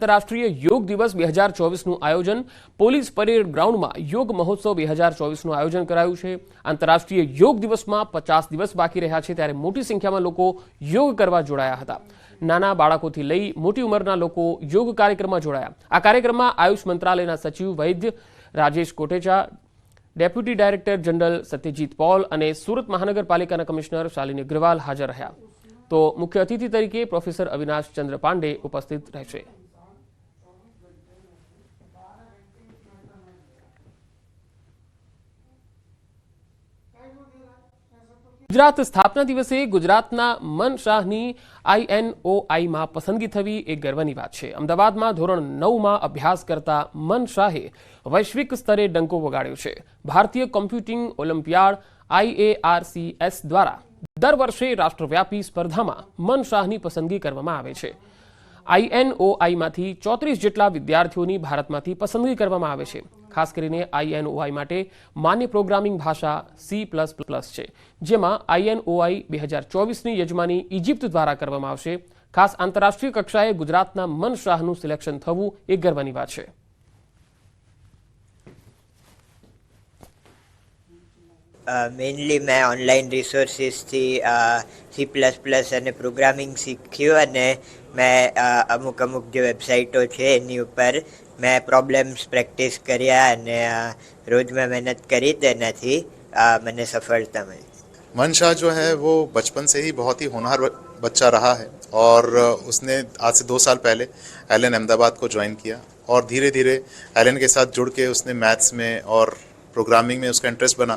આંતરરાષ્ટ્રીય યોગ દિવસ 2024નું આયોજન પોલીસ પરેડ ગ્રાઉન્ડમાં યોગ મહોત્સવ 2024નું આયોજન કરાયું છે। આંતરરાષ્ટ્રીય યોગ દિવસમાં 50 દિવસ બાકી રહ્યા છે ત્યારે મોટી સંખ્યામાં લોકો યોગ કરવા જોડાયા હતા। નાના બાળકોથી લઈ મોટી ઉંમરના લોકો યોગ કાર્યક્રમમાં જોડાયા। આ કાર્યક્રમમાં આયુષ મંત્રાલયના સચિવ Vaidya Rajesh Kotecha, deputy director general Satyajit Paul અને સુરત મહાનગરપાલિકાના કમિશનર શાલિની અગ્રવાલ હાજર રહ્યા। तो मुख्य अतिथि तरीके प्रोफेसर अविनाश चंद्र पांडे उपस्थित रहेशे। गुजरात स्थापना दिवसे गुजरातना मन शाहनी INOI में पसंदगी थवी एक गर्वनी बात है। अमदावाद में धोरण 9 में अभ्यास करता मन शाहे वैश्विक स्तरे डंको वगाड्यो है। भारतीय कॉम्प्यूटिंग ओलम्पियाड IARCS द्वारा दर वर्षे राष्ट्रव्यापी स्पर्धा में मन शाहनी पसंदगी करवामां आवे छे। INOI मांथी 34 जेटला विद्यार्थीओनी भारत में पसंदगी करवामां आवे छे। खास करीने INOI माटे मान्य प्रोग्रामिंग भाषा C++ छे, जेमां INOI 2024 नी यजमानी इजिप्त द्वारा करवामां आवशे। खास आंतरराष्ट्रीय कक्षाए गुजरातना मन शाहनुं सिलेक्शन थवुं एक गर्वनी वात छे। मेनली मैं ऑनलाइन रिसोर्सिस थी C++ અને પ્રોગ્રામિંગ શીખ્યું અને मैं અમુક જે વેબસાઇટો છે એની ઉપર मैं प्रॉब्लम्स प्रैक्टिस કર્યા અને रोज मैं मेहनत करी તેનાથી મને सफलता मिली। मन शाह जो है वो बचपन से ही बहुत ही होनहार बच्चा रहा है और उसने आज से 2 साल पहले एलन अहमदाबाद को ज्वाइन किया और धीरे धीरे एलन के साथ जुड़ के उसने मैथ्स में और प्रोग्रामिंग में उसका इंटरेस्ट बना।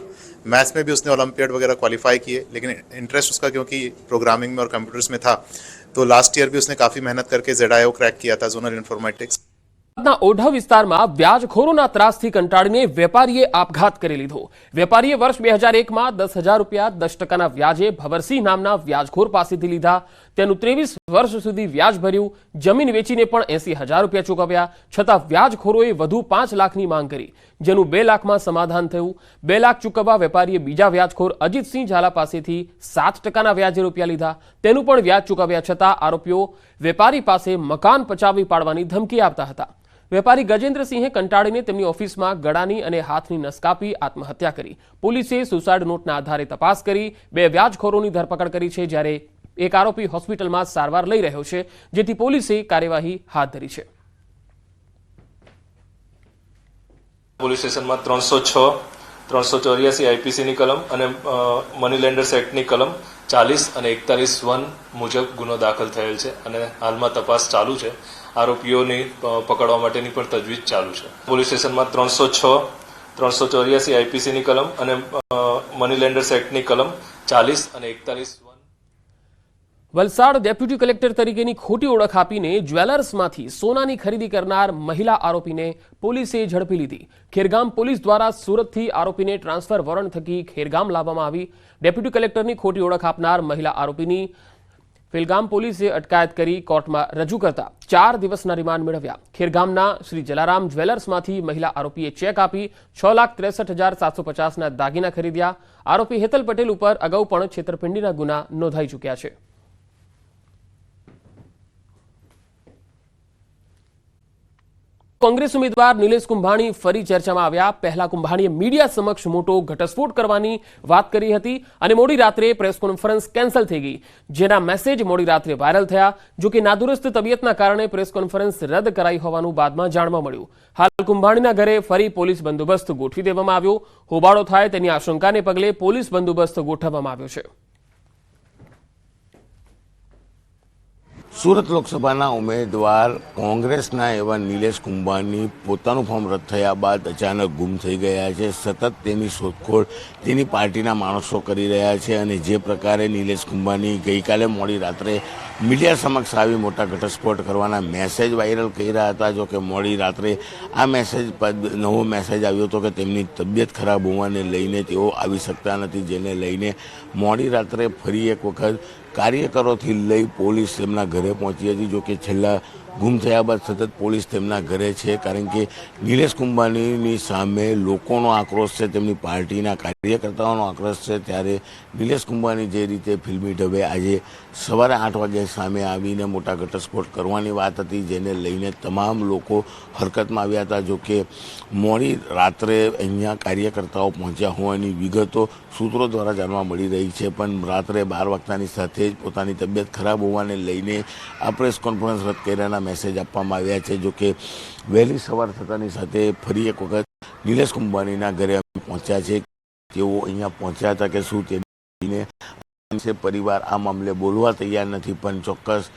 मैथ्स में भी उसने ओलंपियाड वगैरह क्वालिफाई किए, लेकिन इंटरेस्ट उसका क्योंकि प्रोग्रामिंग में और कंप्यूटर्स में था तो लास्ट ईयर भी उसने काफ़ी मेहनत करके ZIO क्रैक किया था, जोनल इन्फॉर्मेटिक्स। ओढा विस्तारमां व्याजखोरोना त्रासथी कंटाळीने वेपारीए आपघात करी लीधो। वेपारीए वर्ष 2001 में 10,000 રૂપિયા 10% व्याजे भवरसिंह नामना व्याजखोर पासेथी लीधा। तेनुं 23 वर्ष सुधी व्याज भर्યું। जमीन वेचीने पण 80,000 રૂપિયા चूकव्या, छतां व्याजखोरोए વધુ 5 લાખની માંગ કરી, જેનું 2 લાખમાં સમાધાન થયું। 2 લાખ ચૂકવવા વેપારીએ બીજા વ્યાજખોર અજીતસિંહ ઝાલા પાસેથી 7% વ્યાજે રૂપિયા લીધા। તેનું પણ વ્યાજ ચૂકવ્યા છતાં આરોપીઓ વેપારી પાસે મકાન પચાવી પાડવાની ધમકી આપતા હતા। વેપારી ગજેન્દ્રસિંહે કંટાળીને તેમની ઓફિસમાં ગળાની અને હાથની નસ કાપી આત્મહત્યા કરી। પોલીસે સુસાઇડ નોટના આધારે તપાસ કરી 2 વ્યાજખોરોની ધરપકડ કરી છે, જ્યારે એક આરોપી હોસ્પિટલમાં સારવાર લઈ રહ્યો છે, જેથી પોલીસે કાર્યવાહી હાથ ધરી છે। પોલીસ સ્ટેશનમાં 306, 384 IPC ની કલમ અને મની લેન્ડર્સ એક્ટની કલમ 40 અને 41(1) મુજબ ગુનો દાખલ થયેલ છે અને હાલમાં તપાસ ચાલુ છે। આરોપીઓને પકડવા માટેની પણ તજવીજ ચાલુ છે। પોલીસ સ્ટેશનમાં 306, 384 IPC ની કલમ અને મની લેન્ડર્સ એક્ટની કલમ 40 અને 41(1) વલસાડ ડેપ્યુટી કલેક્ટર તરીકેની ખોટી ઓળખ આપીને જ્વેલર્સમાંથી સોનાની ખરીદી કરનાર મહિલા આરોપીને પોલીસે ઝડપી લીધી। ખેરગામ પોલીસ દ્વારા સુરતથી આરોપીને ટ્રાન્સફર વોરંટ થકી ખેરગામ લાવવામાં આવી। ડેપ્યુટી કલેક્ટરની ખોટી ઓળખ આપનાર મહિલા આરોપીની ફિલગામ પોલીસે અટકાયત કરી કોર્ટમાં રજૂ કરતા 4 દિવસના રિમાન્ડ મેળવ્યા। ખેરગામના શ્રી જલારામ જ્વેલર્સમાંથી મહિલા આરોપીએ ચેક આપી 6,63,750ના દાગીના ખરીદ્યા। આરોપી હેતલ પટેલ ઉપર અગાઉ પણ છેતરપિંડીના ગુના નોંધાઈ ચૂક્યા છે। कांग्रेस उम्मीदवार नीलेश कुंभाणी फरी चर्चा में आव्या। पहला कुंभाणीए मीडिया समक्ष मोटो घटस्फोट करवानी वात करी हती अने मोडी रात्रे प्रेस कॉन्फ्रेंस कैंसल थई गई, जेना मेसेज मोडी रात्रे वायरल थया। जो कि नादुरुस्त तबियतना कारणे प्रेस कॉन्फ्रेंस रद्द कराई होवानुं बादमां जाणवा मळ्युं। हाल कुंभाणीना घरे फरी पोलीस बंदोबस्त गोठवी देवामां आव्यो। होबाळो थाय तेनी आशंकाने पगले पोलीस बंदोबस्त गोठववामां आव्यो छे। सूरत लोकसभा उम्मीदवार कांग्रेसना एवं नीलेश कुंभाणी पोतानुं फॉर्म रद्द थया बाद अचानक गुम थई गया है। सतत तेनी शोधखोळ तेनी पार्टीना माणसो करी रह्या छे अने जे प्रकारे नीलेश कुंभाणी गईकाले मोडी रात्रे मीडिया समक्ष आवी मोटा घटस्फोट करवाना मेसेज वायरल कर्या हता। जो कि मोडी रात्रे आ मेसेज नवो मेसेज आव्यो तो कि तेमनी तबियत खराब होवाने लईने तेओ आवी शकता नथी, जेने लईने मोडी रात्रे फरी एक वखत कार्यकरोथी लई पोलीस તેમના ઘરે પહોંચી હતી। जो कि छेल्ला ગુમ થયા બાદ સતત પોલીસ તેમના ઘરે છે, કારણ કે નિલેશ કુંભાણીની સામે લોકોનો આક્રોશ છે, તેમની પાર્ટીના કાર્યકર્તાઓનો આક્રોશ છે. ત્યારે નિલેશ કુંભાણી જે રીતે ફિલ્મી ઢબે આજે સવારે 8 વાગે સામે આવીને મોટા ઘટસ્ફોટ કરવાની વાત હતી, જેને લઈને તમામ લોકો હરકતમાં આવ્યા હતા. જો કે મોડી રાત્રે અહીંયા કાર્યકર્તાઓ પહોંચ્યા હોવાની વિગતો સૂત્રો દ્વારા જાણવા મળી રહી છે, પણ રાત્રે 12 વાગતાની સાથે જ પોતાની તબિયત ખરાબ હોવાને લઈને આ પ્રેસ કોન્ફરન્સ રદ કર્યાના મેસેજ આપવામાં આવ્યા છે. જો કે વહેલી સવાર થતાની સાથે ફરી એક વખત નિલેશ કુંભાણીના ઘરે પહોંચ્યા છે. તેઓ અહીંયા પહોંચ્યા હતા કે શું તેને પરિવાર આ મામલે બોલવા તૈયાર નથી, પણ ચોક્કસ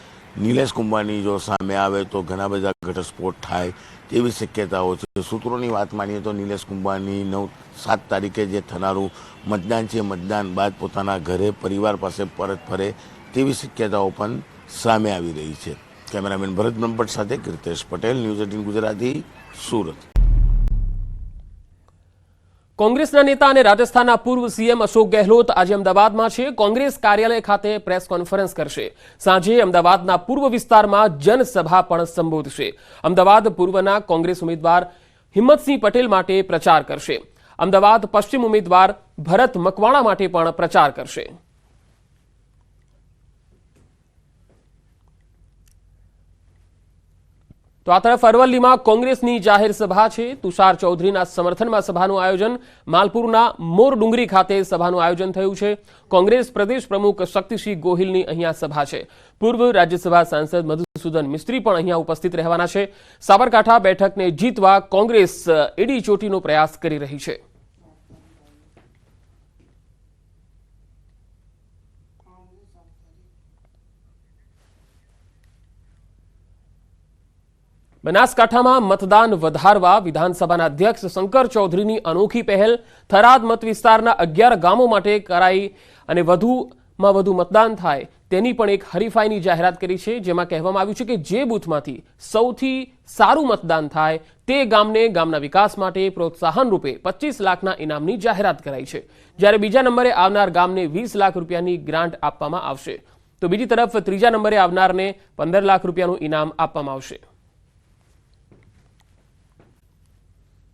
નિલેશ કુંભાણી જો સામે આવે તો ઘણા બધા ઘટસ્ફોટ થાય તેવી શક્યતાઓ છે. સૂત્રોની વાત માનીએ તો નિલેશ કુંભાણી 7 તારીખે જે થનારું મતદાન છે, મતદાન બાદ પોતાના ઘરે પરિવાર પાસે પરત ફરે તેવી શક્યતાઓ પણ સામે આવી રહી છે. કેમેરામેન ભરત બ્રહ્મભટ્ટ સાથે કીર્તેશ પટેલ, ન્યૂઝ 18 ગુજરાતી, સુરત. કોંગ્રેસના નેતા અને રાજસ્થાનના પૂર્વ સીએમ અશોક ગેહલોત આજે અમદાવાદમાં છે. કોંગ્રેસ કાર્યાલય ખાતે પ્રેસ કોન્ફરન્સ કરશે. સાંજે અમદાવાદના પૂર્વ વિસ્તારમાં જનસભા પણ સંબોધશે. અમદાવાદ પૂર્વના કોંગ્રેસ ઉમેદવાર હિંમતસિંહ પટેલ માટે પ્રચાર કરશે. અમદાવાદ પશ્ચિમ ઉમેદવાર ભરત મકવાણા માટે પણ પ્રચાર કરશે. તો આ તરફ અરવલ્લીમાં કોંગ્રેસની જાહેર સભા છે. તુષાર ચૌધરીના સમર્થનમાં સભાનું આયોજન. માલપુરના મોર ડુંગરી ખાતે સભાનું આયોજન થયું છે. કોંગ્રેસ પ્રદેશ પ્રમુખ શક્તિસિંહ ગોહિલની અહીંયા સભા છે. પૂર્વ રાજ્યસભા સાંસદ મધુસૂદન મિસ્ત્રી પણ અહીંયા ઉપસ્થિત રહેવાના છે. સાબરકાંઠા બેઠકને જીતવા કોંગ્રેસ એડી ચોટીનો પ્રયાસ કરી રહી છે. બનાસકાંઠામાં મતદાન વધારવા વિધાનસભાના અધ્યક્ષ શંકર ચૌધરીની અનોખી પહેલ. થરાદ મત વિસ્તારના 11 ગામો માટે કરાઈ અને વધુમાં વધુ મતદાન થાય તેની પણ એક હરીફાઈની જાહેરાત કરી છે, જેમાં કહેવામાં આવ્યું છે કે જે બૂથમાંથી સૌથી સારું મતદાન થાય તે ગામને ગામના વિકાસ માટે પ્રોત્સાહન રૂપે 25 લાખના ઇનામની જાહેરાત કરાઈ છે. જ્યારે બીજા નંબરે આવનાર ગામને 20 લાખ રૂપિયાની ગ્રાન્ટ આપવામાં આવશે, તો બીજી તરફ ત્રીજા નંબરે આવનારને 15 લાખ રૂપિયાનું ઇનામ આપવામાં આવશે.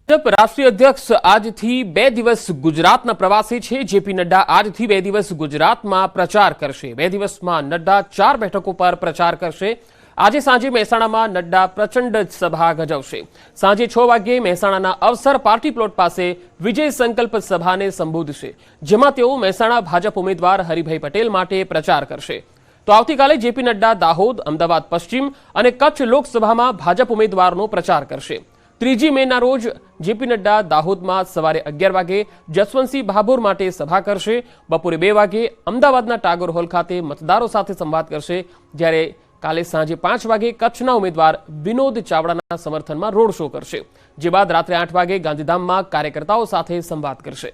ભાજપ રાષ્ટ્રીય અધ્યક્ષ આજથી 2 દિવસ ગુજરાતના પ્રવાસે છે. જેપી નડ્ડા આજથી 2 દિવસ ગુજરાતમાં પ્રચાર કરશે. 2 દિવસમાં નડ્ડા 4 બેઠકો પર પ્રચાર કરશે. આજે સાંજે મહેસાણામાં નડ્ડા પ્રચંડ સભા ગજવશે. સાંજે 6 વાગ્યે મહેસાણાના અવસર પાર્ટી પ્લોટ પાસે વિજય સંકલ્પ સભાને સંબોધશે, જેમાં તેઓ મહેસાણા ભાજપ ઉમેદવાર હરિભાઈ પટેલ માટે પ્રચાર કરશે. તો આવતીકાલે જેપી નડ્ડા દાહોદ, અમદાવાદ પશ્ચિમ અને કચ્છ લોકસભામાં ભાજપ ઉમેદવારનો પ્રચાર કરશે. 3 મેના રોજ જેપી નડ્ડા દાહોદમાં સવારે 11 વાગે જસવંતસિંહ ભાભોર માટે સભા કરશે. બપોરે 2 વાગે અમદાવાદના ટાગોર હોલ ખાતે મતદારો સાથે સંવાદ કરશે. જ્યારે કાલે સાંજે 5 વાગે કચ્છના ઉમેદવાર વિનોદ ચાવડાના સમર્થનમાં રોડ શો કરશે. જે બાદ રાત્રે 8 વાગે ગાંધીધામમાં કાર્યકર્તાઓ સાથે સંવાદ કરશે.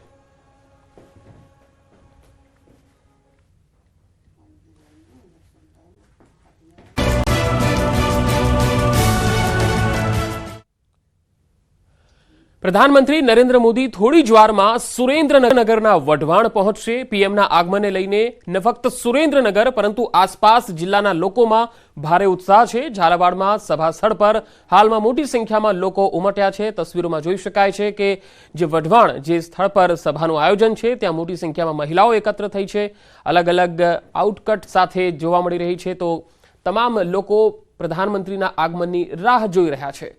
પ્રધાનમંત્રી નરેન્દ્ર મોદી થોડી જ વારમાં સુરેન્દ્રનગરના વઢવાણ પહોંચશે. પીએમના આગમનને લઈને ન ફક્ત સુરેન્દ્રનગર પરંતુ આસપાસ જિલ્લાના લોકોમાં ભારે ઉત્સાહ છે. ઝાલાવાડમાં સભા સ્થળ પર હાલમાં મોટી સંખ્યામાં લોકો ઉમટ્યા છે. તસવીરોમાં જોઈ શકાય છે કે જે વઢવાણ જે સ્થળ પર સભાનું આયોજન છે ત્યાં મોટી સંખ્યામાં મહિલાઓ એકત્ર થઈ છે. અલગ અલગ આઉટકટ સાથે જોવા મળી રહી છે. તો તમામ લોકો પ્રધાનમંત્રીના આગમનની રાહ જોઈ રહ્યા છે.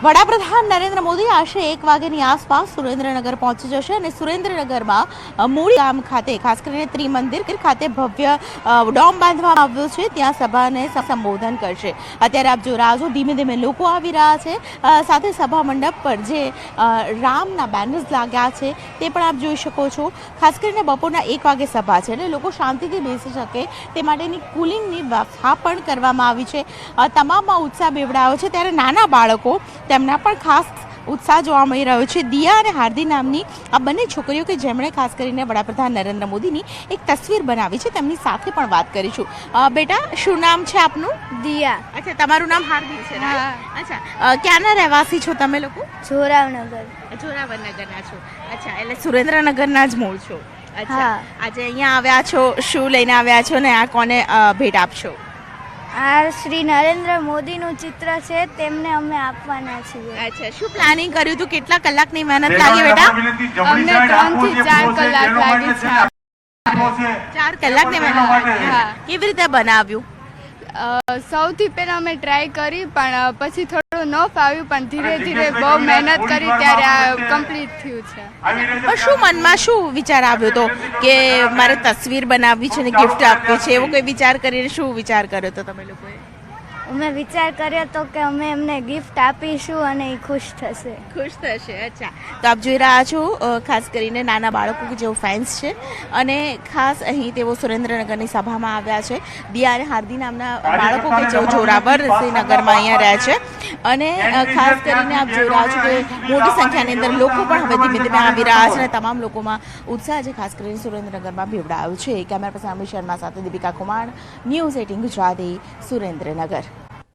વડાપ્રધાન નરેન્દ્ર મોદી આશરે 1 વાગ્યાની આસપાસ સુરેન્દ્રનગર પહોંચી જશે અને સુરેન્દ્રનગરમાં મૂળી ગામ ખાતે ખાસ કરીને ત્રિમંદિર ખાતે ભવ્ય ડોમ બાંધવામાં આવ્યો છે. ત્યાં સભાને સંબોધન કરશે. અત્યારે આપ જો રાહ જો ધીમે ધીમે લોકો આવી રહ્યા છે. સાથે સભા મંડપ પર જે રામના બેનર્સ લાગ્યા છે તે પણ આપ જોઈ શકો છો. ખાસ કરીને બપોરના 1 વાગે સભા છે એટલે લોકો શાંતિથી બેસી શકે તે માટેની કુલિંગની વ્યવસ્થા પણ કરવામાં આવી છે. તમામમાં ઉત્સાહ બેવડાયો છે. ત્યારે નાના બાળકો તેમના પણ ખાસ ઉત્સાહ જોવા મળી રહ્યો છે. દિયા અને હાર્દી નામની આ બંને છોકરીઓ કે જેમણે ખાસ કરીને વડાપ્રધાન નરેન્દ્ર મોદીની એક તસવીર બનાવી છે, તેમની સાથે પણ વાત કરીશું. બેટા, શું નામ છે આપનું? દિયા. અચ્છા, તમારું નામ હાર્દી છે ને? હા. અચ્છા, ક્યાંના રહેવાસી છો તમે લોકો? જોરાવનગર. જોરાવરનગરના છો. અચ્છા, એટલે સુરેન્દ્રનગરના જ મૂળ છો. અચ્છા, હા. આજે અહીંયા આવ્યા છો, શું લઈને આવ્યા છો ને આ કોને ભેટ આપશો? આ શ્રી નરેન્દ્ર મોદીનું ચિત્ર છે, તેમને અમે આપવાના છીએ. અચ્છા, શું પ્લાનિંગ કર્યું હતું? કેટલા કલાકની મહેનત લાગી બેટા? અમને 3 થી 4 કલાક લાગી છે. 4 કલાકની મહેનત લાગી. હા. કેવી રીતે બનાવ્યું? સૌથી પહેલા અમે ટ્રાય કરી, પણ પછી થોડું ન ફાવ્યું, પણ ધીરે ધીરે બહુ મહેનત કરી ત્યારે આ કમ્પ્લીટ થયું છે. પણ શું મનમાં શું વિચાર આવ્યો હતો કે મારે તસવીર બનાવવી છે ને ગિફ્ટ આપવી છે, એવો કોઈ વિચાર કરીને શું વિચાર કર્યો હતો તમે લોકોએ? અમે વિચાર કર્યો તો કે અમે એમને ગિફ્ટ આપીશું અને એ ખુશ થશે. ખુશ થશે. અચ્છા, તો આપ જોઈ રહ્યા છો ખાસ કરીને નાના બાળકો કે જેઓ ફેન્સ છે અને ખાસ અહીં તેઓ સુરેન્દ્રનગરની સભામાં આવ્યા છે. દિયા અને હાર્દી નામના બાળકો કે જેઓ જોરાવર શ્રીનગરમાં અહીંયા રહે છે અને ખાસ કરીને આપ જોઈ રહ્યા છો કે મોટી સંખ્યાની અંદર લોકો પણ હવે ધીમે ધીમે આવી રહ્યા છે અને તમામ લોકોમાં ઉત્સાહ છે ખાસ કરીને સુરેન્દ્રનગરમાં ભીવડાયો છે. કેમેરા પર્સન અમિત શર્મા સાથે દીપિકા કુમાર, ન્યૂઝ 18 ગુજરાતી, સુરેન્દ્રનગર.